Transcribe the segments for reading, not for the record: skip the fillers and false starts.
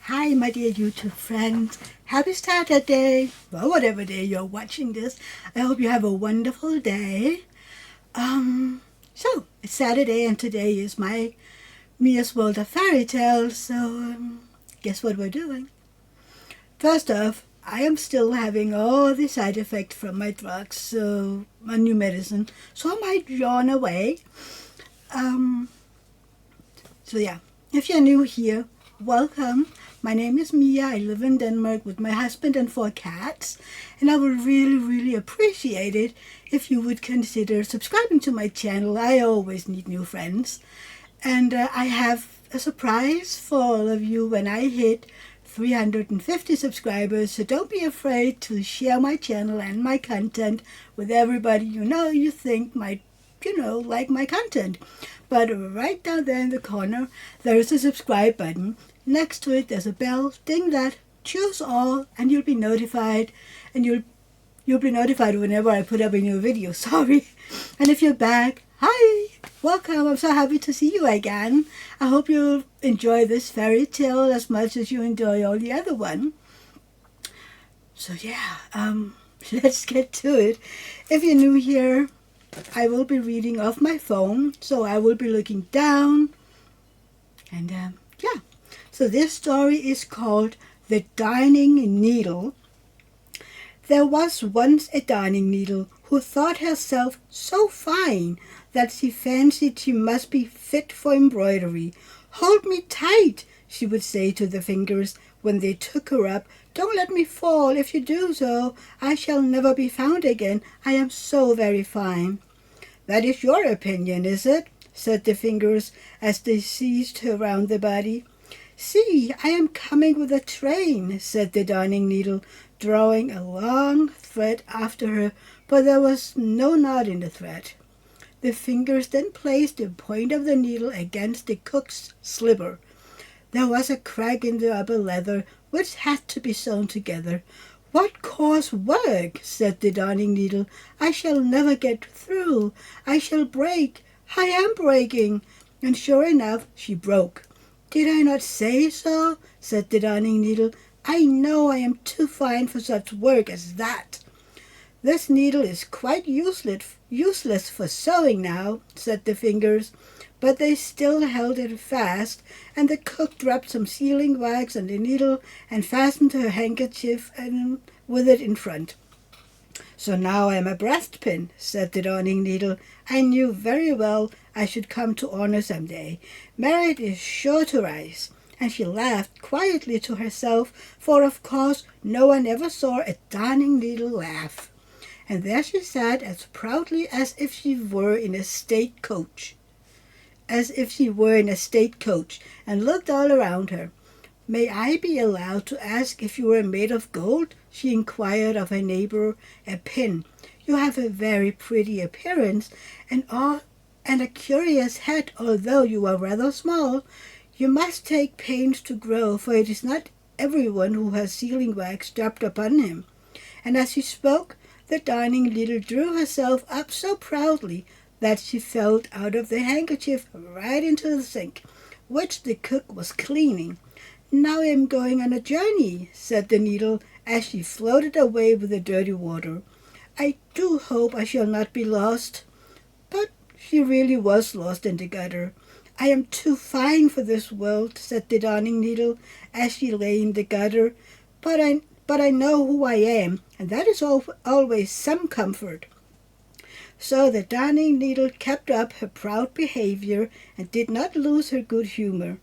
Hi, my dear YouTube friends. Happy Saturday. Well, whatever day you're watching this, I hope you have a wonderful day. So it's Saturday, and today is my Mia's World of Fairy Tales. So, guess what we're doing? First off, I am still having all the side effects from my drugs, so my new medicine. So I might yawn away. Um, so yeah, if you're new here, welcome. My name is Mia. I live in Denmark with my husband and 4 cats, and I would really appreciate it if you would consider subscribing to my channel. I always need new friends, and I have a surprise for all of you when I hit 350 subscribers, so don't be afraid to share my channel and my content with everybody you think might like my content. But right down there in the corner, there is a subscribe button. Next to it, there's a bell. Ding that, choose all, and you'll be notified. And you'll be notified whenever I put up a new video. Sorry. And if you're back, hi, welcome. I'm so happy to see you again. I hope you'll enjoy this fairy tale as much as you enjoy all the other one. So yeah, let's get to it. If you're new here, I will be reading off my phone, so I will be looking down. And yeah, so this story is called The Darning Needle. There was once a darning needle who thought herself so fine that she fancied she must be fit for embroidery. "Hold me tight," she would say to the fingers when they took her up. "Don't let me fall. If you do so, I shall never be found again. I am so very fine." "That is your opinion, is it?" said the fingers as they seized her round the body. "See, I am coming with a train," said the darning needle, drawing a long thread after her, but there was no knot in the thread. The fingers then placed the point of the needle against the cook's slipper. There was a crack in the upper leather, which had to be sewn together. "What coarse work!" said the darning needle. "I shall never get through. I shall break. I am breaking." And sure enough, she broke. "Did I not say so?" said the darning needle. "I know I am too fine for such work as that." "This needle is quite useless for sewing now," said the fingers, but they still held it fast, and the cook dropped some sealing wax on the needle and fastened her handkerchief with it in front. "So now I am a breastpin," said the darning needle. "I knew very well I should come to honor some day. Merit is sure to rise." And she laughed quietly to herself, for of course no one ever saw a darning needle laugh. And there she sat as proudly as if she were in a state coach, and looked all around her. "May I be allowed to ask if you are made of gold?" she inquired of her neighbor, a pin. "You have a very pretty appearance, and a curious head, although you are rather small. You must take pains to grow, for it is not everyone who has sealing wax dropped upon him." And as she spoke, the darning needle drew herself up so proudly that she fell out of the handkerchief right into the sink, which the cook was cleaning. "Now I am going on a journey," said the needle as she floated away with the dirty water. "I do hope I shall not be lost." But she really was lost in the gutter. "I am too fine for this world," said the darning needle as she lay in the gutter. But I know who I am, and that is always some comfort." So the darning needle kept up her proud behavior and did not lose her good humor.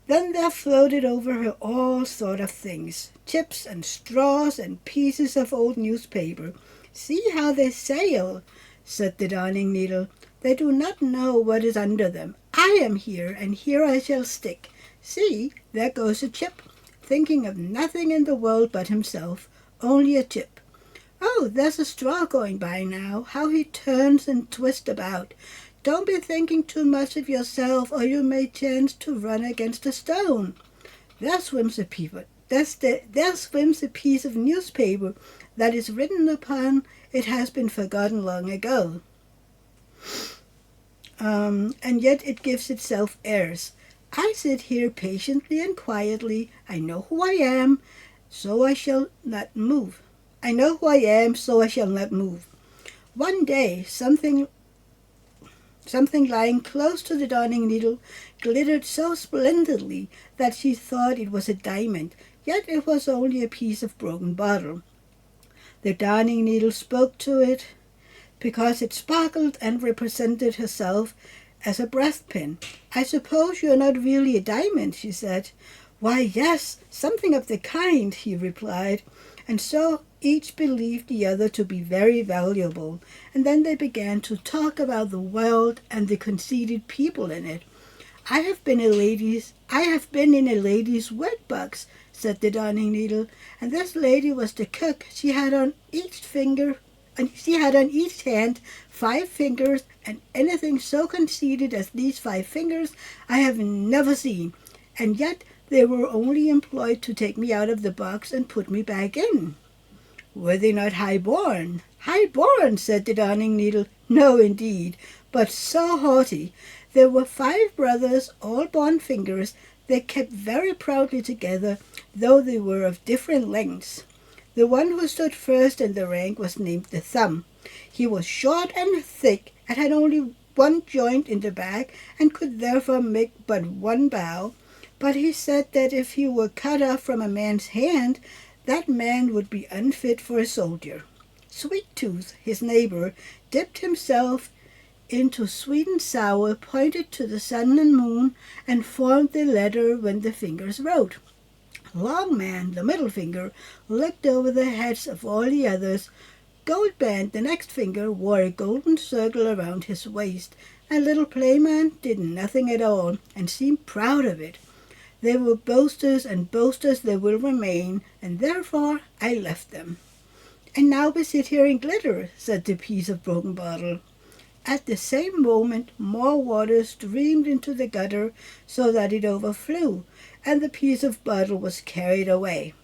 Then there floated over her all sort of things, chips and straws and pieces of old newspaper. "See how they sail," said the darning needle. "They do not know what is under them. I am here, and here I shall stick. See, there goes a chip, thinking of nothing in the world but himself, only a chip. Oh, there's a straw going by now. How he turns and twists about. Don't be thinking too much of yourself, or you may chance to run against a stone. There swims a piece of newspaper that is written upon. It has been forgotten long ago. And yet it gives itself airs. I sit here patiently and quietly. I know who I am, so I shall not move. I know who I am, so I shall not move. One day, something lying close to the Darning needle glittered so splendidly that she thought it was a diamond, yet it was only a piece of broken bottle. The Darning needle spoke to it because it sparkled and represented herself as a breastpin. I suppose you are not really a diamond, she said. Why, yes, something of the kind, he replied. And so each believed the other to be very valuable, and then they began to talk about the world and the conceited people in it. I have been in a lady's work box, said the Darning needle, and this lady was the cook. She had on each hand 5 fingers, and anything so conceited as these 5 fingers I have never seen, and yet they were only employed to take me out of the box and put me back in. Were they not high-born? High-born, said the Darning needle. No, indeed, but so haughty. There were 5 brothers, all born fingers. They kept very proudly together, though they were of different lengths. The one who stood first in the rank was named the thumb. He was short and thick, and had only one joint in the back, and could therefore make but one bow. But he said that if he were cut off from a man's hand, that man would be unfit for a soldier. Sweet Tooth, his neighbor, dipped himself into sweet and sour, pointed to the sun and moon, and formed the letter when the fingers wrote. Long Man, the middle finger, looked over the heads of all the others. Goldband, the next finger, wore a golden circle around his waist, and Little Playman did nothing at all, and seemed proud of it. They were boasters, and boasters they will remain, and therefore I left them. And now we sit here in glitter, said the piece of broken bottle. At the same moment more water streamed into the gutter so that it overflew, and the piece of bottle was carried away.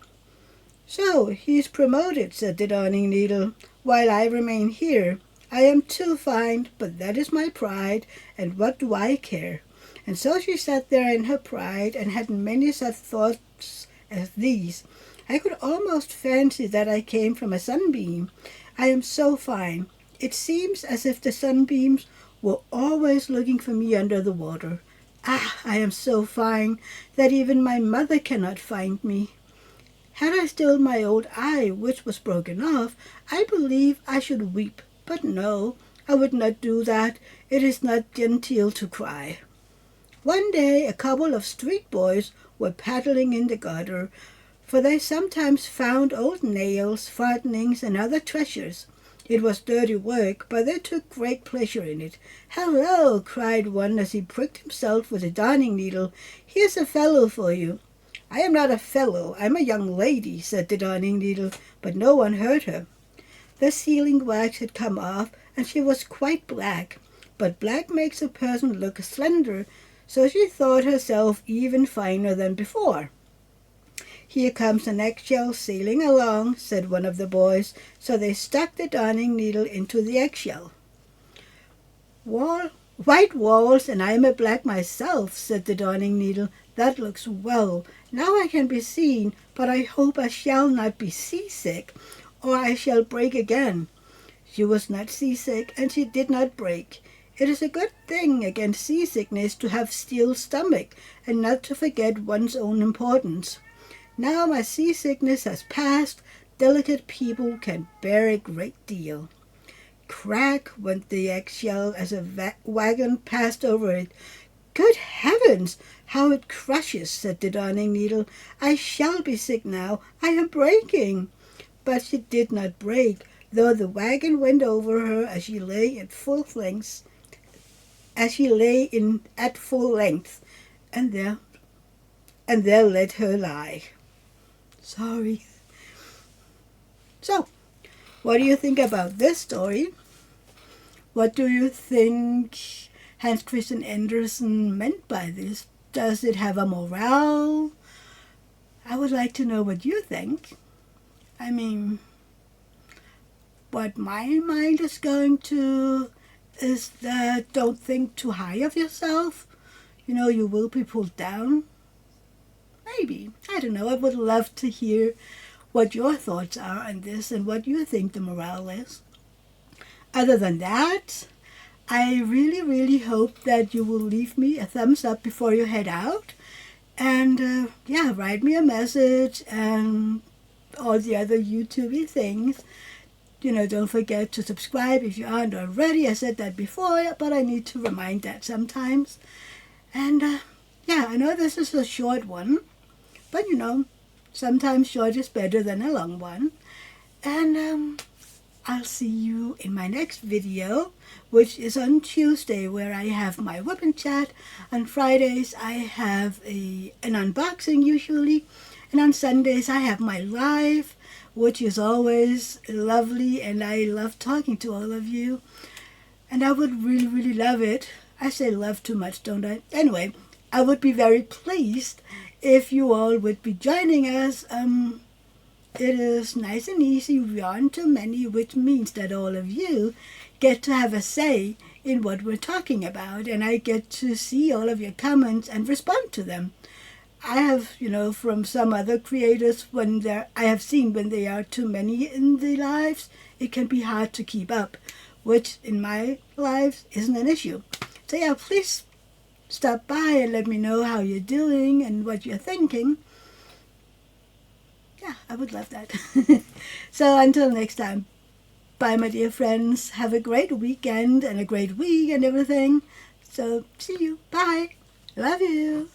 So he's promoted, said the Darning needle, while I remain here. I am too fine, but that is my pride, and what do I care? And so she sat there in her pride, and had many such thoughts as these. I could almost fancy that I came from a sunbeam. I am so fine. It seems as if the sunbeams were always looking for me under the water. Ah, I am so fine that even my mother cannot find me. Had I still my old eye, which was broken off, I believe I should weep. But no, I would not do that. It is not genteel to cry. One day a couple of street boys were paddling in the gutter, for they sometimes found old nails, farthingings, and other treasures. It was dirty work, but they took great pleasure in it. "Hello!" cried one as he pricked himself with a darning needle. "Here's a fellow for you." "I am not a fellow, I'm a young lady," said the Darning needle, but no one heard her. The sealing wax had come off, and she was quite black, but black makes a person look slender, so she thought herself even finer than before. "Here comes an eggshell sailing along," said one of the boys, so they stuck the Darning needle into the eggshell. "White walls, and I am a black myself," said the Darning needle. "That looks well. Now I can be seen, but I hope I shall not be seasick, or I shall break again." She was not seasick, and she did not break. It is a good thing against seasickness to have steel stomach, and not to forget one's own importance. Now my seasickness has passed, delicate people can bear a great deal. Crack went the eggshell as a wagon passed over it. "Good heavens, how it crushes," said the Darning needle. "I shall be sick now. I am breaking." But she did not break, though the wagon went over her as she lay at full length, and there let her lie. Sorry. So, what do you think about this story? What do you think Hans Christian Andersen meant by this? Does it have a morale? I would like to know what you think. I mean, what my mind is going to is that don't think too high of yourself. you will be pulled down. Maybe. I don't know. I would love to hear what your thoughts are on this and what you think the morale is. Other than that, I really, really hope that you will leave me a thumbs up before you head out. And write me a message and all the other YouTubey things. Don't forget to subscribe if you aren't already. I said that before, but I need to remind that sometimes. And I know this is a short one, but sometimes short is better than a long one. And I'll see you in my next video, which is on Tuesday, where I have my whip and chat. On Fridays, I have an unboxing usually. And on Sundays, I have my live, which is always lovely. And I love talking to all of you. And I would really, really love it. I say love too much, don't I? Anyway, I would be very pleased if you all would be joining us. It is nice and easy. We aren't too many, which means that all of you get to have a say in what we're talking about, and I get to see all of your comments and respond to them. I have, from some other creators, I have seen when there are too many in the lives, it can be hard to keep up, which in my lives isn't an issue. So please stop by and let me know how you're doing and what you're thinking. Yeah, I would love that. So until next time, bye my dear friends. Have a great weekend and a great week and everything. So see you. Bye. Love you.